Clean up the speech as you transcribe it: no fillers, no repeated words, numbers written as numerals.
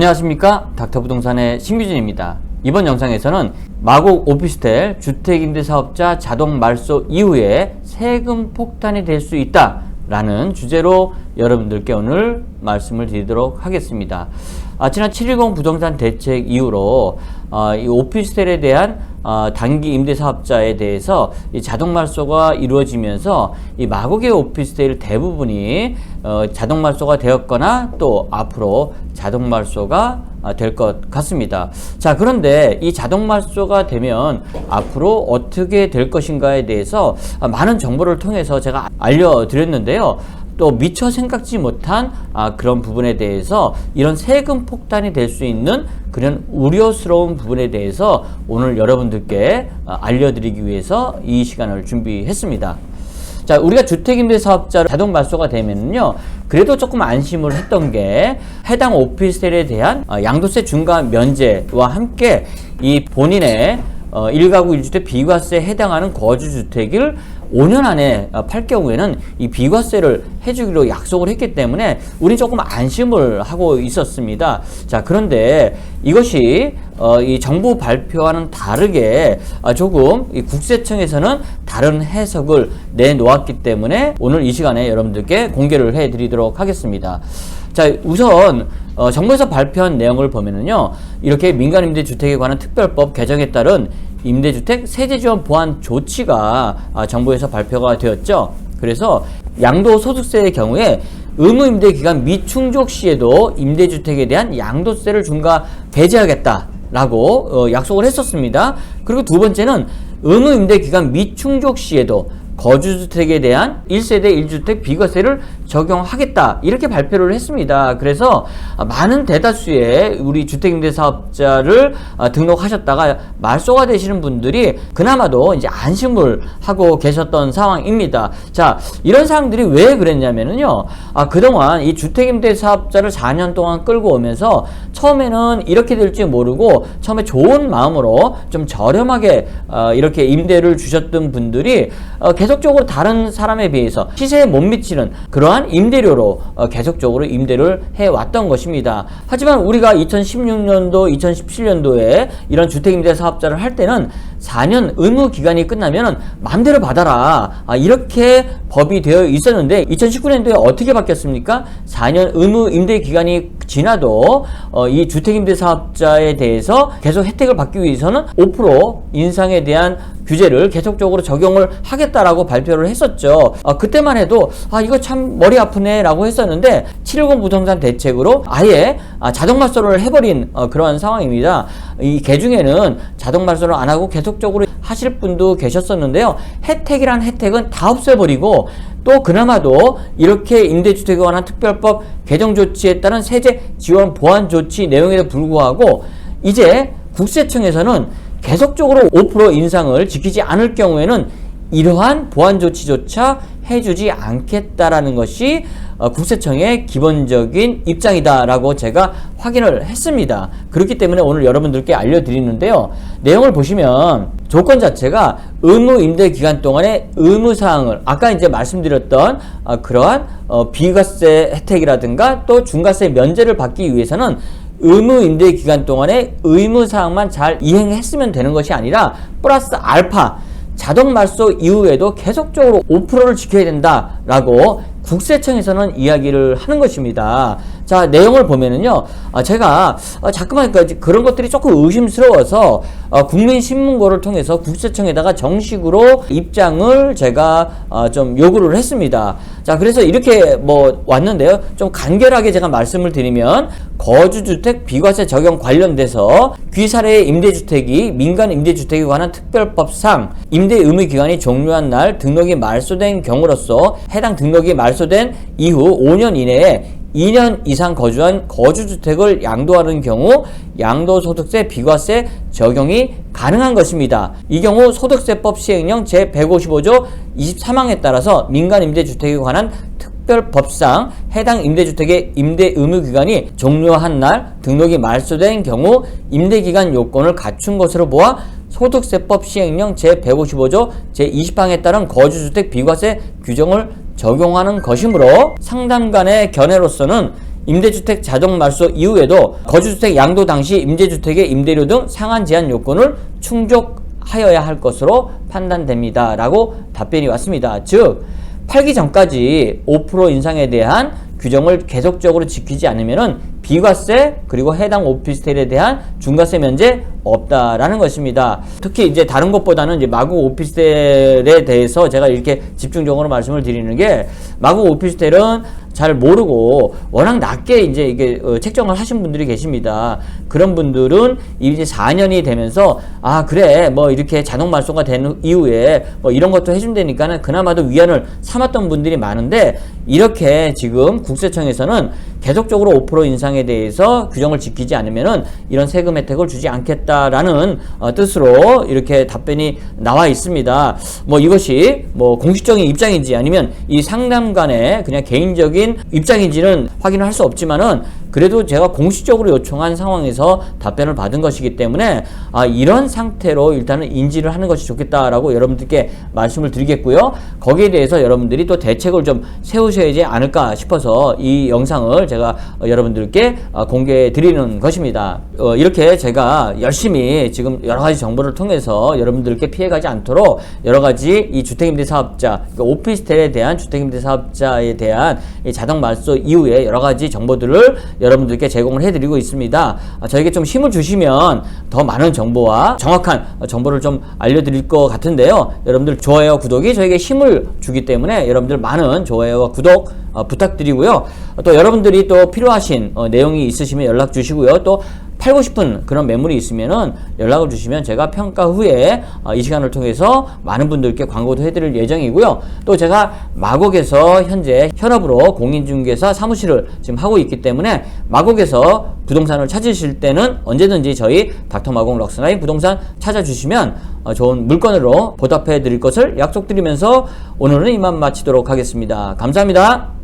안녕하십니까, 닥터부동산의 신규진입니다. 이번 영상에서는 마곡 오피스텔 주택임대사업자 자동말소 이후에 세금 폭탄이 될 수 있다 라는 주제로 여러분들께 오늘 말씀을 드리도록 하겠습니다. 지난 7.10 부동산 대책 이후로 이 오피스텔에 대한 단기 임대사업자에 대해서 이 자동말소가 이루어지면서 이 마곡의 오피스텔 대부분이 자동말소가 되었거나 또 앞으로 자동말소가 될 것 같습니다. 자, 그런데 이 자동말소가 되면 앞으로 어떻게 될 것인가에 대해서 많은 정보를 통해서 제가 알려드렸는데요. 또 미처 생각지 못한 그런 부분에 대해서 이런 세금 폭탄이 될 수 있는 그런 우려스러운 부분에 대해서 오늘 여러분들께 알려드리기 위해서 이 시간을 준비했습니다. 자, 우리가 주택임대사업자로 자동말소가 되면요, 그래도 조금 안심을 했던 게 해당 오피스텔에 대한 양도세 중과 면제와 함께 이 본인의 1가구 1주택 비과세에 해당하는 거주주택을 5년 안에 팔 경우에는 이 비과세를 해주기로 약속을 했기 때문에 우리 조금 안심을 하고 있었습니다. 자, 그런데 이것이 이 정부 발표와는 다르게 조금 이 국세청에서는 다른 해석을 내놓았기 때문에 오늘 이 시간에 여러분들께 공개를 해드리도록 하겠습니다. 자, 우선 정부에서 발표한 내용을 보면은요, 이렇게 민간임대주택에 관한 특별법 개정에 따른 임대주택 세제지원 보완 조치가 정부에서 발표가 되었죠. 그래서 양도소득세의 경우에 의무임대기간 미충족 시에도 임대주택에 대한 양도세를 중과 배제하겠다라고 약속을 했었습니다. 그리고 두 번째는 의무임대기간 미충족 시에도 거주주택에 대한 1세대 1주택 비과세를 적용하겠다, 이렇게 발표를 했습니다. 그래서 많은 대다수의 우리 주택임대사업자를 등록하셨다가 말소가 되시는 분들이 그나마도 이제 안심을 하고 계셨던 상황입니다. 자, 이런 상황들이 왜 그랬냐면요, 그동안 이 주택임대사업자를 4년 동안 끌고 오면서 처음에는 이렇게 될지 모르고 처음에 좋은 마음으로 좀 저렴하게 이렇게 임대를 주셨던 분들이 계속적으로 다른 사람에 비해서 시세에 못 미치는 그러한 임대료로 계속적으로 임대를 해왔던 것입니다. 하지만 우리가 2016년도, 2017년도에 이런 주택임대 사업자를 할 때는 4년 의무기간이 끝나면 마음대로 받아라, 이렇게 법이 되어 있었는데 2019년도에 어떻게 바뀌었습니까? 4년 의무임대기간이 지나도 이 주택임대사업자에 대해서 계속 혜택을 받기 위해서는 5% 인상에 대한 규제를 계속적으로 적용을 하겠다라고 발표를 했었죠. 그때만 해도 이거 참 머리 아프네 라고 했었는데 7.10 부동산 대책으로 아예 자동말소를 해버린 그러한 상황입니다. 이 개중에는 자동말소를 안 하고 계속적으로 하실 분도 계셨었는데요, 혜택이란 혜택은 다 없애버리고 또 그나마도 이렇게 임대주택에 관한 특별법 개정 조치에 따른 세제 지원 보완 조치 내용에도 불구하고 이제 국세청에서는 계속적으로 5% 인상을 지키지 않을 경우에는 이러한 보완 조치조차 해주지 않겠다라는 것이 국세청의 기본적인 입장이다라고 제가 확인을 했습니다. 그렇기 때문에 오늘 여러분들께 알려드리는데요, 내용을 보시면 조건 자체가 의무 임대 기간 동안의 의무사항을 아까 이제 말씀드렸던 그러한 비과세 혜택이라든가 또 중과세 면제를 받기 위해서는 의무 임대 기간 동안의 의무사항만 잘 이행했으면 되는 것이 아니라 플러스 알파 자동말소 이후에도 계속적으로 5%를 지켜야 된다라고 국세청에서는 이야기를 하는 것입니다. 자, 내용을 보면은요, 제가 자꾸만 그런 것들이 조금 의심스러워서 국민신문고를 통해서 국세청에다가 정식으로 입장을 제가 좀 요구를 했습니다. 자, 그래서 이렇게 왔는데요, 좀 간결하게 제가 말씀을 드리면 거주주택 비과세 적용 관련돼서 귀사례의 임대주택이 민간 임대주택에 관한 특별법상 임대 의무 기간이 종료한 날 등록이 말소된 경우로서 해당 등록이 말소된 이후 5년 이내에 2년 이상 거주한 거주주택을 양도하는 경우 양도소득세 비과세 적용이 가능한 것입니다. 이 경우 소득세법 시행령 제155조 23항에 따라서 민간임대주택에 관한 특별법상 해당 임대주택의 임대 의무기간이 종료한 날 등록이 말소된 경우 임대기간 요건을 갖춘 것으로 보아 소득세법 시행령 제155조 제20항에 따른 거주주택 비과세 규정을 적용하는 것이므로 상담 간의 견해로서는 임대주택 자동 말소 이후에도 거주주택 양도 당시 임대주택의 임대료 등 상한 제한 요건을 충족하여야 할 것으로 판단됩니다. 라고 답변이 왔습니다. 즉 팔기 전까지 5% 인상에 대한 규정을 계속적으로 지키지 않으면은 비과세 그리고 해당 오피스텔에 대한 중과세 면제 없다라는 것입니다. 특히 이제 다른 것보다는 이제 마곡 오피스텔에 대해서 제가 이렇게 집중적으로 말씀을 드리는 게, 마곡 오피스텔은 잘 모르고 워낙 낮게 이제 이게 책정을 하신 분들이 계십니다. 그런 분들은 이제 4년이 되면서 아 그래 뭐 이렇게 자동 말소가 된 이후에 뭐 이런 것도 해준다니까는 그나마도 위안을 삼았던 분들이 많은데, 이렇게 지금 국세청에서는 계속적으로 5% 인상에 대해서 규정을 지키지 않으면은 이런 세금 혜택을 주지 않겠다라는 뜻으로 이렇게 답변이 나와 있습니다. 뭐 이것이 뭐 공식적인 입장인지 아니면 이 상담관의 그냥 개인적인 입장인지는 확인을 할 수 없지만은, 그래도 제가 공식적으로 요청한 상황에서 답변을 받은 것이기 때문에 이런 상태로 일단은 인지를 하는 것이 좋겠다라고 여러분들께 말씀을 드리겠고요. 거기에 대해서 여러분들이 또 대책을 좀 세우셔야지 않을까 싶어서 이 영상을 제가 여러분들께 공개해 드리는 것입니다. 이렇게 제가 열심히 지금 여러 가지 정보를 통해서 여러분들께 피해가지 않도록 여러 가지 이 주택임대사업자, 그러니까 오피스텔에 대한 주택임대사업자에 대한 이 자동 말소 이후에 여러 가지 정보들을 여러분들께 제공을 해드리고 있습니다. 저에게 좀 힘을 주시면 더 많은 정보와 정확한 정보를 좀 알려드릴 것 같은데요. 여러분들 좋아요와 구독이 저에게 힘을 주기 때문에 여러분들 많은 좋아요와 구독 부탁드리고요. 또 여러분들이 또 필요하신 내용이 있으시면 연락 주시고요. 또 팔고 싶은 그런 매물이 있으면은 연락을 주시면 제가 평가 후에 이 시간을 통해서 많은 분들께 광고도 해드릴 예정이고요. 또 제가 마곡에서 현재 현업으로 공인중개사 사무실을 지금 하고 있기 때문에 마곡에서 부동산을 찾으실 때는 언제든지 저희 닥터마곡 럭스나인 부동산 찾아주시면 좋은 물건으로 보답해 드릴 것을 약속드리면서 오늘은 이만 마치도록 하겠습니다. 감사합니다.